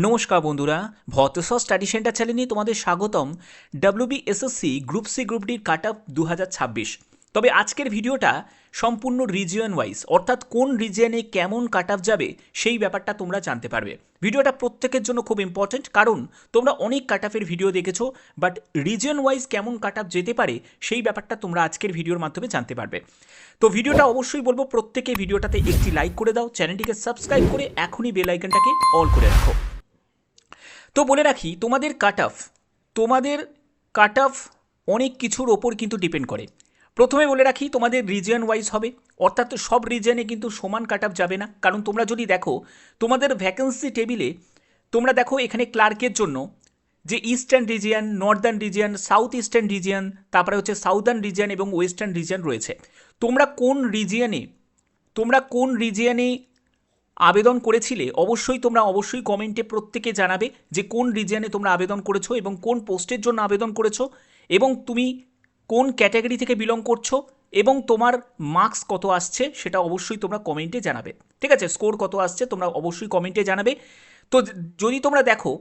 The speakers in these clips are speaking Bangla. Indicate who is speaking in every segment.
Speaker 1: নমস্কার বন্ধুরা, ভট্টস স্টাডি সেন্টার চ্যানেলে তোমাদের স্বাগতম। WBSSC গ্রুপ সি গ্রুপ ডির কাট অফ 2026। তবে আজকের ভিডিওটা সম্পূর্ণ রিজিয়ন ওয়াইজ, অর্থাৎ কোন রিজিয়নে কেমন কাট অফ যাবে সেই ব্যাপারটা তোমরা জানতে পারবে। ভিডিওটা প্রত্যেকের জন্য খুব ইম্পর্টেন্ট, কারণ তোমরা অনেক কাট অফের ভিডিও দেখেছো, বাট রিজিয়ন ওয়াইজ কেমন কাট অফ যেতে পারে সেই ব্যাপারটা তোমরা আজকের ভিডিওর মাধ্যমে জানতে পারবে। তো ভিডিওটা অবশ্যই বলবো প্রত্যেকে ভিডিওটাতে একটি লাইক করে দাও, চ্যানেলটিকে সাবস্ক্রাইব করে এখনই বেল আইকনটাকে অল করে রাখো। তো বলে রাখি, তোমাদের কাট অফ অনেক কিছুর ওপর কিন্তু ডিপেন্ড করে। প্রথমে বলে রাখি, তোমাদের রিজিয়ন ওয়াইজ হবে, অর্থাৎ সব রিজিয়নে কিন্তু সমান কাট অফ যাবে না। কারণ তোমরা যদি দেখো তোমাদের ভ্যাকেন্সি টেবিলে, তোমরা দেখো এখানে ক্লার্কের জন্য যে eastern region, Northern region, south eastern region, তারপরে হচ্ছে সাউদার্ন রিজিয়ন এবং ওয়েস্টার্ন রিজিয়ন রয়েছে। তোমরা কোন রিজিয়নে আবেদন করেছিলে অবশ্যই কমেন্টে প্রত্যেকে জানাবে যে কোন রিজিয়নে তোমরা আবেদন করেছো এবং কোন পোস্টের জন্য আবেদন করেছো, এবং তুমি কোন ক্যাটাগরি থেকে বিলং করছো এবং তোমার মার্কস কত আসছে সেটা অবশ্যই তোমরা কমেন্টে জানাবে। ঠিক আছে, স্কোর কত আসছে তোমরা অবশ্যই কমেন্টে জানাবে। তো যদি তোমরা দেখো,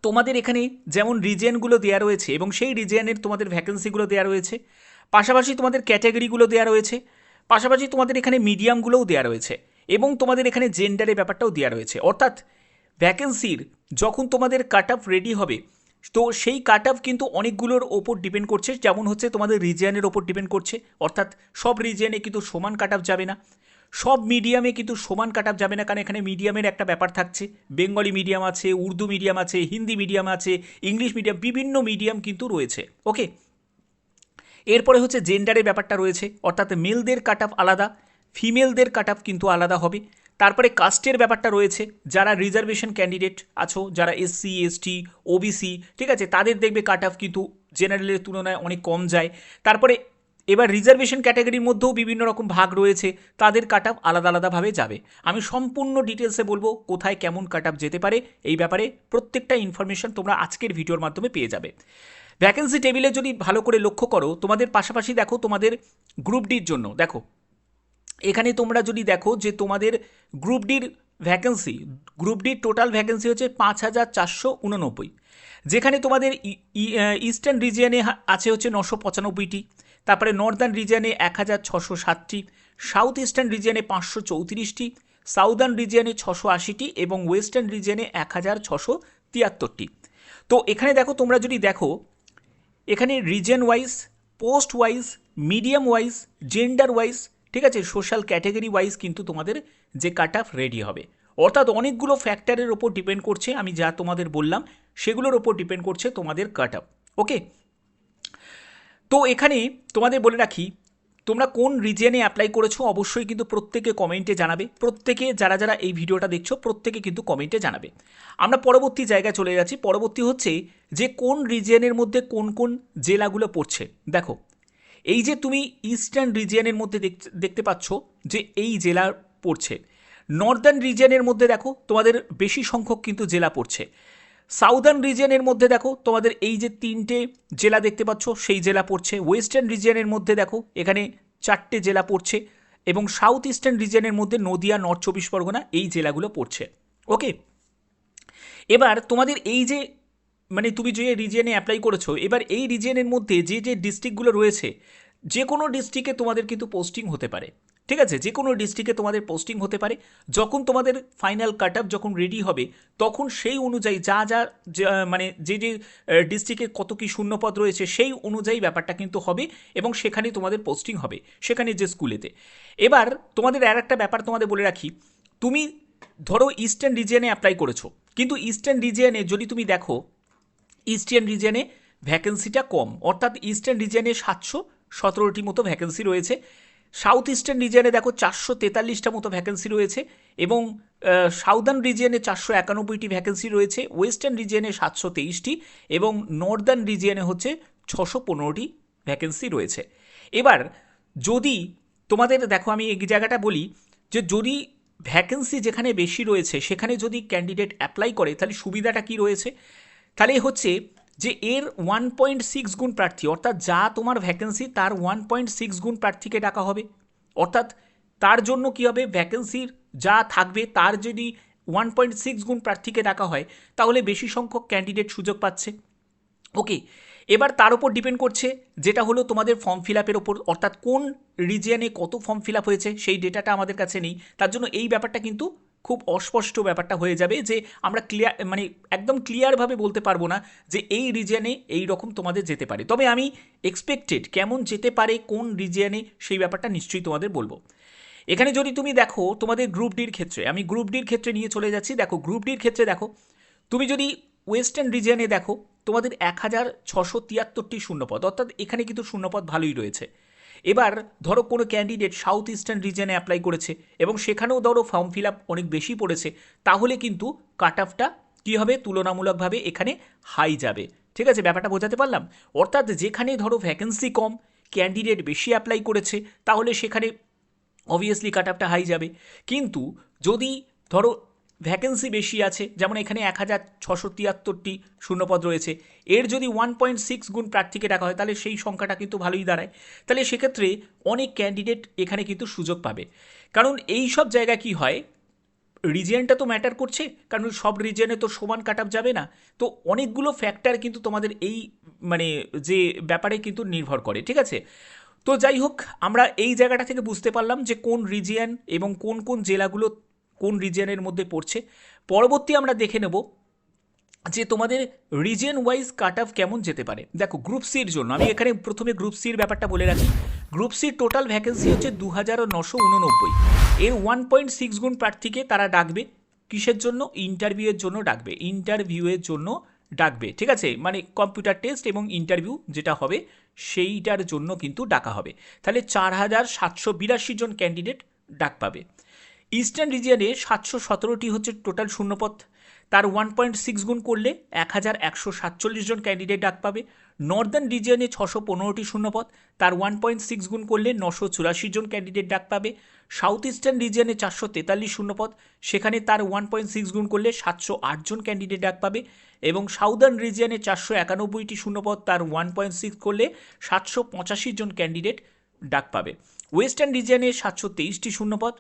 Speaker 1: তোমাদের এখানে যেমন রিজিয়নগুলো দেওয়া রয়েছে এবং সেই রিজিয়নের তোমাদের ভ্যাকেন্সিগুলো দেওয়া রয়েছে, পাশাপাশি তোমাদের ক্যাটাগরিগুলো দেওয়া রয়েছে, পাশাপাশি তোমাদের এখানে মিডিয়ামগুলোও দেওয়া রয়েছে, এবং তোমাদের এখানে জেন্ডারের ব্যাপারটাও দেওয়া রয়েছে। অর্থাৎ ভ্যাকেন্সির যখন তোমাদের কাট অফ রেডি হবে, তো সেই কাট অফ কিন্তু অনেকগুলোর ওপর ডিপেন্ড করছে। যেমন হচ্ছে তোমাদের রিজিয়নের ওপর ডিপেন্ড করছে, অর্থাৎ সব রিজিয়নে কিন্তু সমান কাট অফ যাবে না, সব মিডিয়ামে কিন্তু সমান কাট অফ যাবে না, কারণ এখানে মিডিয়ামের একটা ব্যাপার থাকছে। বেঙ্গলি মিডিয়াম আছে, উর্দু মিডিয়াম আছে, হিন্দি মিডিয়াম আছে, ইংলিশ মিডিয়াম, বিভিন্ন মিডিয়াম কিন্তু রয়েছে। ওকে, এরপরে হচ্ছে জেন্ডারের ব্যাপারটা রয়েছে, অর্থাৎ মেলদের কাট অফ আলাদা, ফিমেলদের কাট অফ কিন্তু আলাদা হবে। তারপরে কাস্টের ব্যাপারটা রয়েছে, যারা রিজার্ভেশন ক্যান্ডিডেট আছো, যারা SC ST OBC, ঠিক আছে, তাদের দেখবে কাট অফ কিন্তু জেনারেলের তুলনায় অনেক কম যায়। তারপরে এবার রিজার্ভেশন ক্যাটাগরির মধ্যেও বিভিন্ন রকম ভাগ রয়েছে, তাদের কাট অফ আলাদা আলাদাভাবে যাবে। আমি সম্পূর্ণ ডিটেলসে বলবো কোথায় কেমন কাট অফ যেতে পারে, এই ব্যাপারে প্রত্যেকটা ইনফরমেশন তোমরা আজকের ভিডিওর মাধ্যমে পেয়ে যাবে। ভ্যাকেন্সি টেবিলে যদি ভালো করে লক্ষ্য করো, তোমাদের পাশাপাশি দেখো তোমাদের গ্রুপ ডির জন্য দেখো, এখানে তোমরা যদি দেখো যে তোমাদের গ্রুপ ডির ভ্যাকেন্সি, গ্রুপ ডির টোটাল ভ্যাকেন্সি হচ্ছে 5489, যেখানে তোমাদের ইস্টার্ন রিজিয়নে আছে হচ্ছে 995টি, তারপরে নর্দার্ন রিজিয়নে 1607টি, সাউথ ইস্টার্ন রিজিয়নে 534টি, সাউদার্ন রিজিয়নে 680টি এবং ওয়েস্টার্ন রিজিয়নে 1673টি। তো এখানে দেখো, তোমরা যদি দেখো এখানে reason wise, post wise, medium wise, gender wise, ঠিক আছে, সোশ্যাল ক্যাটাগরি ওয়াইজ কিন্তু তোমাদের যে কাট অফ রেডি হবে। অর্থাৎ অনেকগুলো ফ্যাক্টরের ওপর ডিপেন্ড করছে, আমি যা তোমাদের বললাম সেগুলোর ওপর ডিপেন্ড করছে তোমাদের কাট অফ। ওকে, তো এখানে তোমাদের বলে রাখি, তোমরা কোন রিজিয়নে অ্যাপ্লাই করেছো অবশ্যই কিন্তু প্রত্যেকে কমেন্টে জানাবে। প্রত্যেকে যারা যারা এই ভিডিওটা দেখছো প্রত্যেকে কিন্তু কমেন্টে জানাবে। আমরা পরবর্তী জায়গায় চলে যাচ্ছি। পরবর্তী হচ্ছে যে কোন রিজিয়নের মধ্যে কোন কোন জেলাগুলো পড়ছে। দেখো, এই যে তুমি ইস্টার্ন রিজিয়নের মধ্যে দেখতে পাচ্ছ যে এই জেলা পড়ছে। নর্দার্ন রিজিয়নের মধ্যে দেখো তোমাদের বেশি সংখ্যক কিন্তু জেলা পড়ছে। সাউদার্ন রিজিয়নের মধ্যে দেখো তোমাদের এই যে 3টে জেলা দেখতে পাচ্ছ সেই জেলা পড়ছে। ওয়েস্টার্ন রিজিয়নের মধ্যে দেখো এখানে 4টে জেলা পড়ছে, এবং সাউথ ইস্টার্ন রিজিয়নের মধ্যে নদিয়া, নর্থ 24 পরগনা এই জেলাগুলো পড়ছে। ওকে, এবার তোমাদের এই যে মানে তুমি যে রিজিয়নে অ্যাপ্লাই করেছো, এবার এই রিজিয়নের মধ্যে যে যে ডিস্ট্রিক্টগুলো রয়েছে, যে কোনো ডিস্ট্রিক্টে তোমাদের কিন্তু পোস্টিং হতে পারে। ঠিক আছে, যে কোনো ডিস্ট্রিক্টে তোমাদের পোস্টিং হতে পারে। যখন তোমাদের ফাইনাল কাট অফ যখন রেডি হবে, তখন সেই অনুযায়ী মানে যে যে ডিস্ট্রিক্টে কত কি শূন্যপদ রয়েছে সেই অনুযায়ী ব্যাপারটা কিন্তু হবে, এবং সেখানে তোমাদের পোস্টিং হবে, সেখানে যে স্কুলেতে। এবার তোমাদের আর একটা ব্যাপার তোমাদের বলে রাখি, তুমি ধরো ইস্টার্ন রিজিয়নে অ্যাপ্লাই করেছো, কিন্তু ইস্টার্ন রিজিয়নে যদি তুমি দেখো, ইস্টার্ন রিজিয়নে ভ্যাকেন্সিটা কম, অর্থাৎ ইস্টার্ন রিজিয়নে 717টি মতো ভ্যাকেন্সি রয়েছে। সাউথ ইস্টার্ন রিজিয়নে দেখো 443টা মতো ভ্যাকেন্সি রয়েছে, এবং সাউদার্ন রিজিয়নে 491টি ভ্যাকেন্সি রয়েছে, ওয়েস্টার্ন রিজিয়নে 723টি, এবং নর্দার্ন রিজিয়নে হচ্ছে 615টি ভ্যাকেন্সি রয়েছে। এবার যদি তোমাদের দেখো, আমি এই জায়গাটা বলি যে যদি ভ্যাকেন্সি যেখানে বেশি রয়েছে সেখানে যদি ক্যান্ডিডেট অ্যাপ্লাই করে, তাহলে সুবিধাটা কি রয়েছে, তাহলে হচ্ছে যে এর 1.6 গুণ প্রার্থী, অর্থাৎ যা তোমার ভ্যাকেন্সি তার 1.6 গুণ প্রার্থীকে ডাকা হবে। অর্থাৎ তার জন্য কি হবে, ভ্যাকেন্সির যা থাকবে তার যদি 1.6 গুণ প্রার্থীকে ডাকা হয় তাহলে বেশি সংখ্যক ক্যান্ডিডেট সুযোগ পাচ্ছে। ওকে, এবার তার উপর ডিপেন্ড করছে যেটা হলো তোমাদের ফর্ম ফিল আপের ওপর, অর্থাৎ কোন রিজিয়নে কত ফর্ম ফিল আপ হয়েছে সেই ডেটাটা আমাদের কাছে নেই, তার জন্য এই ব্যাপারটা কিন্তু খুব অস্পষ্ট ব্যাপারটা হয়ে যাবে যে আমরা ক্লিয়ার মানে একদম ক্লিয়ারভাবে বলতে পারবো না যে এই রিজিয়নে এই রকম তোমাদের যেতে পারে। তবে আমি এক্সপেক্টেড কেমন যেতে পারে কোন রিজিয়নে সেই ব্যাপারটা নিশ্চয়ই তোমাদের বলবো। এখানে যদি তুমি দেখো তোমাদের গ্রুপ ডির ক্ষেত্রে, আমি গ্রুপ ডির ক্ষেত্রে নিয়ে চলে যাচ্ছি। দেখো গ্রুপ ডির ক্ষেত্রে দেখো তুমি যদি ওয়েস্টার্ন রিজিয়নে দেখো তোমাদের 1673টি শূন্যপদ, অর্থাৎ এখানে কিন্তু শূন্যপদ ভালোই রয়েছে। এবার ধরো কোনো ক্যান্ডিডেট সাউথ ইস্টার্ন রিজিয়নে অ্যাপ্লাই করেছে এবং সেখানেও ধরো ফর্ম ফিল আপ অনেক বেশি পড়েছে, তাহলে কিন্তু কাট অফটা কী হবে, তুলনামূলকভাবে এখানে হাই যাবে। ঠিক আছে, ব্যাপারটা বোঝাতে পারলাম? অর্থাৎ যেখানে ধরো ভ্যাকেন্সি কম, ক্যান্ডিডেট বেশি অ্যাপ্লাই করেছে, তাহলে সেখানে অবভিয়াসলি কাট অফটা হাই যাবে। কিন্তু যদি ধরো ভ্যাকেন্সি বেশি আছে, যেমন এখানে 1673টি শূন্যপদ রয়েছে, এর যদি 1.6 গুণ প্রার্থীকে ডাকা হয় তাহলে সেই সংখ্যাটা কিন্তু ভালোই দাঁড়ায়। তাহলে সেক্ষেত্রে অনেক ক্যান্ডিডেট এখানে কিন্তু সুযোগ পাবে। কারণ এই সব জায়গা কি হয়, রিজিয়নটা তো ম্যাটার করছে, কারণ সব রিজিয়নে তো সমান কাট অফ যাবে না। তো অনেকগুলো ফ্যাক্টর কিন্তু তোমাদের এই মানে যে ব্যাপারে কিন্তু নির্ভর করে। ঠিক আছে, তো যাই হোক, আমরা এই জায়গাটা থেকে বুঝতে পারলাম যে কোন রিজিয়ন এবং কোন কোন জেলাগুলো কোন রিজিয়নের মধ্যে পড়ছে। পরবর্তী আমরা দেখে নেব যে তোমাদের রিজিয়ন ওয়াইজ কাট অফ কেমন যেতে পারে। দেখো গ্রুপ সির জন্য আমি এখানে প্রথমে গ্রুপ সির ব্যাপারটা বলে রাখি। গ্রুপ সির টোটাল ভ্যাকেন্সি হচ্ছে 2989। এর 1.6 গুণ প্রার্থীকে তারা ডাকবে কিসের জন্য, ইন্টারভিউয়ের জন্য ডাকবে, ইন্টারভিউয়ের জন্য ডাকবে। ঠিক আছে, মানে কম্পিউটার টেস্ট এবং ইন্টারভিউ যেটা হবে সেইটার জন্য কিন্তু ডাকা হবে। তাহলে 4782 জন ক্যান্ডিডেট ডাক পাবে। ইস্টার্ন রিজিয়নে 717টি হচ্ছে টোটাল শূন্যপদ, তার 1.6 গুণ করলে 1147 জন ক্যান্ডিডেট ডাক পাবে। নর্দার্ন রিজিয়নে 615টি শূন্যপদ, তার 1.6 গুণ করলে 984 জন ক্যান্ডিডেট ডাক পাবে। সাউথ ইস্টার্ন রিজিয়নে 443 শূন্যপদ, সেখানে তার 1.6 গুণ করলে 708 জন ক্যান্ডিডেট ডাক পাবে। এবং সাউদার্ন রিজিয়নে 491টি শূন্যপদ, তার 1.6 করলে 785 জন ক্যান্ডিডেট ডাক পাবে। ওয়েস্টার্ন রিজিয়নে 723টি শূন্যপদ,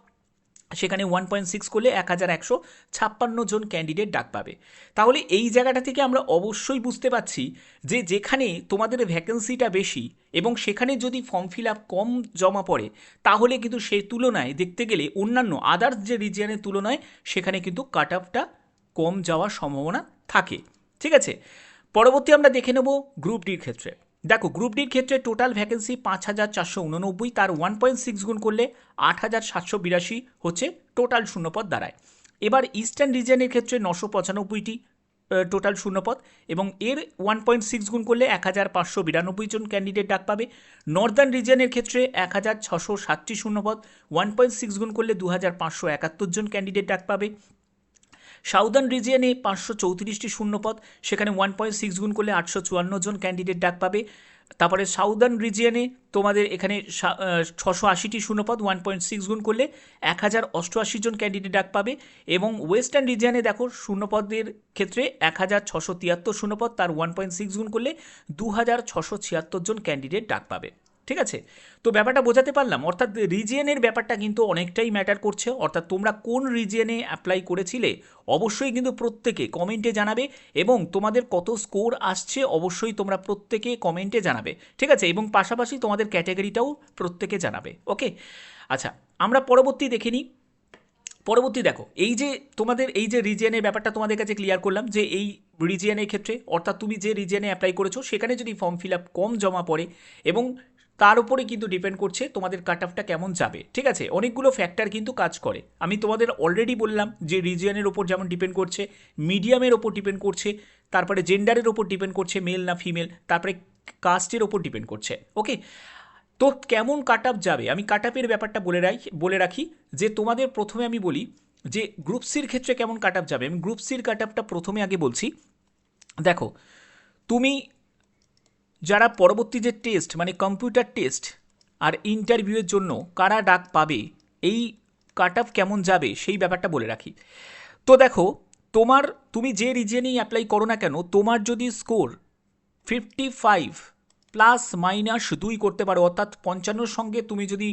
Speaker 1: সেখানে 1.6 করলে 1156 জন ক্যান্ডিডেট ডাক পাবে। তাহলে এই জায়গাটা থেকে আমরা অবশ্যই বুঝতে পারছি যে যেখানে তোমাদের ভ্যাকেন্সিটা বেশি এবং সেখানে যদি ফর্ম ফিল আপ কম জমা পড়ে, তাহলে কিন্তু সেই তুলনায় দেখতে গেলে অন্যান্য আদার্স যে রিজিয়নের তুলনায় সেখানে কিন্তু কাট অফটা কম যাওয়ার সম্ভাবনা থাকে। ঠিক আছে, পরবর্তী আমরা দেখে নেব গ্রুপ ডির ক্ষেত্রে। দেখো গ্রুপ ডির ক্ষেত্রে টোটাল ভ্যাকেন্সি 5489, তার 1.6 গুণ করলে 8782 হচ্ছে টোটাল শূন্যপদ দাঁড়ায়। এবার ইস্টার্ন রিজিয়নের ক্ষেত্রে 995টি টোটাল শূন্যপদ এবং এর 1.6 গুণ করলে 1592 জন ক্যান্ডিডেট ডাক পাবে। নর্দার্ন রিজিয়নের ক্ষেত্রে 1660টি শূন্যপদ, 1.6 গুণ করলে 2571 জন ক্যান্ডিডেট ডাক পাবে। সাউদার্ন রিজিয়নে 534টি শূন্যপদ, সেখানে 1.6 গুণ করলে 854 জন ক্যান্ডিডেট ডাক পাবে। তারপরে সাউদার্ন রিজিয়নে তোমাদের এখানে 680টি শূন্যপদ, 1.6 গুণ করলে 1088 জন ক্যান্ডিডেট ডাক পাবে। এবং ওয়েস্টার্ন রিজিয়নে দেখো শূন্যপদের ক্ষেত্রে 1673 শূন্যপদ, তার 1.6 গুণ করলে 2676 জন ক্যান্ডিডেট ডাক পাবে। ঠিক আছে, তো ব্যাপারটা বোঝাতে পারলাম। অর্থাৎ রিজিয়নের ব্যাপারটা কিন্তু অনেকটাই ম্যাটার করছে। অর্থাৎ তোমরা কোন রিজিয়নে অ্যাপ্লাই করেছিলে অবশ্যই কিন্তু প্রত্যেকে কমেন্টে জানাবে এবং তোমাদের কত স্কোর আসছে অবশ্যই তোমরা প্রত্যেকে কমেন্টে জানাবে। ঠিক আছে, এবং পাশাপাশি তোমাদের ক্যাটাগরিটাও প্রত্যেকে জানাবে। ওকে, আচ্ছা আমরা পরবর্তী দেখে নিই। পরবর্তী দেখো এই যে তোমাদের এই যে রিজিয়নের ব্যাপারটা তোমাদের কাছে ক্লিয়ার করলাম যে এই রিজিয়নের ক্ষেত্রে অর্থাৎ তুমি যে রিজিয়নে অ্যাপ্লাই করেছো সেখানে যদি ফর্ম ফিল আপ কম জমা পড়ে এবং তার উপরে কিন্তু ডিপেন্ড করছে তোমাদের কাট অফটা কেমন যাবে। ঠিক আছে, অনেকগুলো ফ্যাক্টর কিন্তু কাজ করে। আমি তোমাদের অলরেডি বললাম যে রিজিয়নের ওপর যেমন ডিপেন্ড করছে, মিডিয়ামের ওপর ডিপেন্ড করছে, তারপরে জেন্ডারের ওপর ডিপেন্ড করছে মেল না ফিমেল, তারপরে কাস্টের ওপর ডিপেন্ড করছে। ওকে, তো কেমন কাট অফ যাবে আমি কাট অফের ব্যাপারটা বলে রাখি যে তোমাদের প্রথমে আমি বলি যে গ্রুপ সির ক্ষেত্রে কেমন কাট অফ যাবে। আমি গ্রুপ সির কাট অফটা প্রথমে আগে বলছি। দেখো তুমি যারা পরবর্তী যে টেস্ট মানে কম্পিউটার টেস্ট আর ইন্টারভিউয়ের জন্য কারা ডাক পাবে, এই কাট অফ কেমন যাবে সেই ব্যাপারটা বলে রাখি। তো দেখো তুমি যে রিজিয়নেই অ্যাপ্লাই করো না কেন, তোমার যদি স্কোর 55 +- 2 করতে পারো, অর্থাৎ 55 সঙ্গে তুমি যদি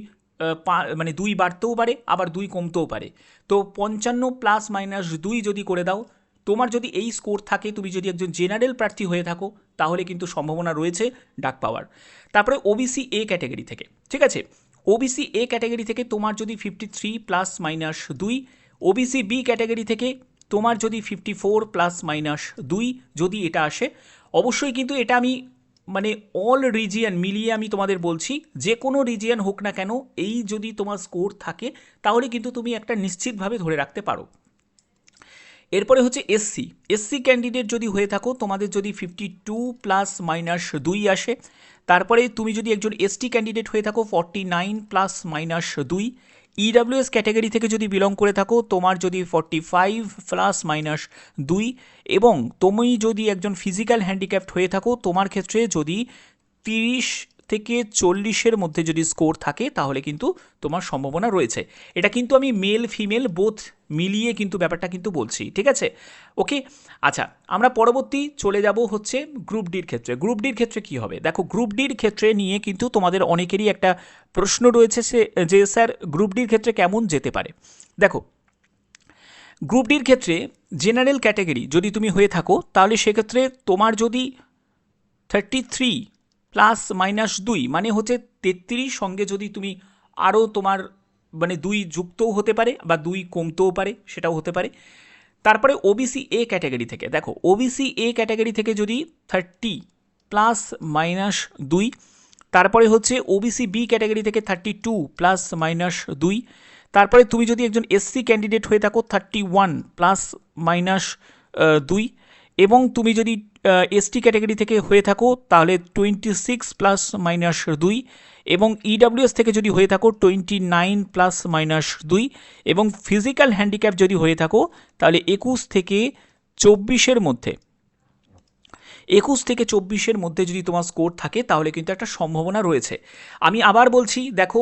Speaker 1: মানে 2 বাড়তেও পারে, আবার 2 কমতেও পারে। তো 55 প্লাস মাইনাস 2 যদি করে দাও, তোমার যদি এই স্কোর থাকে, তুমি যদি একজন জেনারেল প্রার্থী হয়ে থাকো, তাহলে কিন্তু সম্ভাবনা রয়েছে ডাক পাওয়ার। তারপরে ওবিসি এ ক্যাটাগরি থেকে, ঠিক আছে, ওবিসি এ ক্যাটাগরি থেকে তোমার যদি 53 plus minus 2, OBC B category থেকে তোমার যদি 54 প্লাস মাইনাস 2 যদি এটা আসে, অবশ্যই কিন্তু এটা আমি মানে অল রিজিয়ন মিলিয়ে আমি তোমাদের বলছি, যে কোনো রিজিয়ন হোক না কেন, এই যদি তোমার স্কোর থাকে তাহলে কিন্তু তুমি একটা নিশ্চিতভাবে ধরে রাখতে পারো। এরপরে হচ্ছে এসসি ক্যান্ডিডেট যদি হয়ে থাকো, তোমাদের যদি 52 প্লাস মাইনাস 2 আসে। তারপরে তুমি যদি একজন এসটি ক্যান্ডিডেট হয়ে থাকো 49 প্লাস মাইনাস 2। ইডাব্লিউএস ক্যাটাগরি থেকে যদি বিলং করে থাকো, তোমার যদি 45 প্লাস মাইনাস 2, এবং তুমি যদি একজন ফিজিক্যাল হ্যান্ডিক্যাপ্ট হয়ে থাকো, তোমার ক্ষেত্রে যদি 30 থেকে 40-এর মধ্যে যদি স্কোর থাকে, তাহলে কিন্তু তোমার সম্ভাবনা রয়েছে। এটা কিন্তু আমি মেল ফিমেল বোথ মিলিয়ে কিন্তু ব্যাপারটা কিন্তু বলছি, ঠিক আছে? ওকে, আচ্ছা, আমরা পরবর্তী চলে যাব হচ্ছে গ্রুপ ডির ক্ষেত্রে। গ্রুপ ডির ক্ষেত্রে কি হবে? দেখো, গ্রুপ ডির ক্ষেত্রে নিয়ে কিন্তু তোমাদের অনেকেরই একটা প্রশ্ন রয়েছে যে স্যার গ্রুপ ডির ক্ষেত্রে কেমন যেতে পারে। দেখো, গ্রুপ ডির ক্ষেত্রে জেনারেল ক্যাটাগরি যদি তুমি হয়ে থাকো, তাহলে সেক্ষেত্রে তোমার যদি 33 প্লাস মাইনাস 2 মানে হচ্ছে 33 সঙ্গে যদি তুমি আরও তোমার মানে 2 যুক্তও হতে পারে বা 2 কমতেও পারে, সেটাও হতে পারে। তারপরে ওবিসি এ ক্যাটাগরি থেকে, দেখো ওবিসি এ ক্যাটাগরি থেকে যদি 30 প্লাস মাইনাস 2, তারপরে হচ্ছে ওবিসি বি ক্যাটাগরি থেকে 32 প্লাস মাইনাস 2, তারপরে তুমি যদি একজন এসসি ক্যান্ডিডেট হয়ে থাকো 31 প্লাস মাইনাস 2, এবং তুমি যদি এসটি ক্যাটাগরি থেকে হয়ে থাকো তাহলে 26 প্লাস মাইনাস 2, এবং ইডাব্লিউএস থেকে যদি হয়ে থাকো 29 প্লাস মাইনাস 2, এবং ফিজিক্যাল হ্যান্ডিক্যাপ যদি হয়ে থাকো তাহলে 21 থেকে 24-এর মধ্যে 21 থেকে 24-এর মধ্যে যদি তোমার স্কোর থাকে, তাহলে কিন্তু একটা সম্ভাবনা রয়েছে। আমি আবার বলছি, দেখো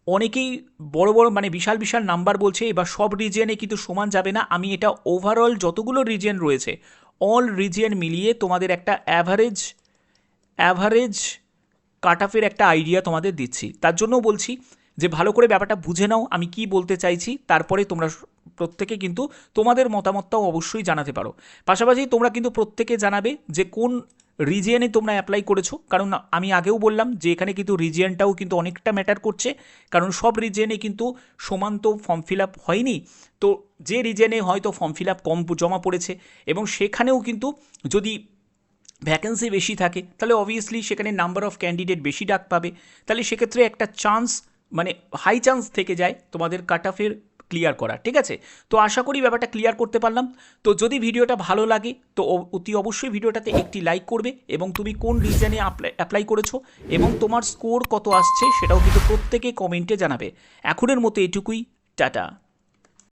Speaker 1: অনেকেই বড় বড় মানে বিশাল বিশাল নাম্বার বলছে, এবার সব রিজিয়নে কিন্তু সমান যাবে না। আমি এটা ওভারঅল যতগুলো রিজিয়ন রয়েছে অল রিজিয়ন মিলিয়ে তোমাদের একটা অ্যাভারেজ কাট অফের একটা আইডিয়া তোমাদের দিচ্ছি। তার জন্য বলছি যে ভালো করে ব্যাপারটা বুঝে নাও আমি কি বলতে চাইছি, তারপরে তোমরা প্রত্যেকে কিন্তু তোমাদের মতামতটাও অবশ্যই জানাতে পারো। পাশাপাশি তোমরা কিন্তু প্রত্যেকে জানাবে যে কোন রিজিয়নে তোমরা অ্যাপ্লাই করেছো, কারণ আমি আগেও বললাম যে এখানে কিন্তু রিজিয়নটাও কিন্তু অনেকটা ম্যাটার করছে, কারণ সব রিজিয়নে কিন্তু সমান তো ফর্ম ফিল আপ হয়নি। তো যে রিজিয়নে হয়তো ফর্ম ফিল আপ কম জমা পড়েছে এবং সেখানেও কিন্তু যদি ভ্যাকেন্সি বেশি থাকে, তাহলে অবভিয়াসলি সেখানে নাম্বার অফ ক্যান্ডিডেট বেশি ডাক পাবে, তাহলে সেক্ষেত্রে একটা চান্স মানে হাই চান্স থেকে যায় তোমাদের কাট অফের ক্লিয়ার করা, ঠিক আছে? তো আশা করি ব্যাপারটা ক্লিয়ার করতে পারলাম। তো যদি ভিডিওটা ভালো লাগে তো অতি অবশ্যই ভিডিওটাতে একটি লাইক করবে, এবং তুমি কোন রিজনে অ্যাপ্লাই করেছো এবং তোমার স্কোর কত আসছে সেটাও কিন্তু প্রত্যেকে কমেন্টে জানাবে। এখনের মতো এটুকুই, টাটা।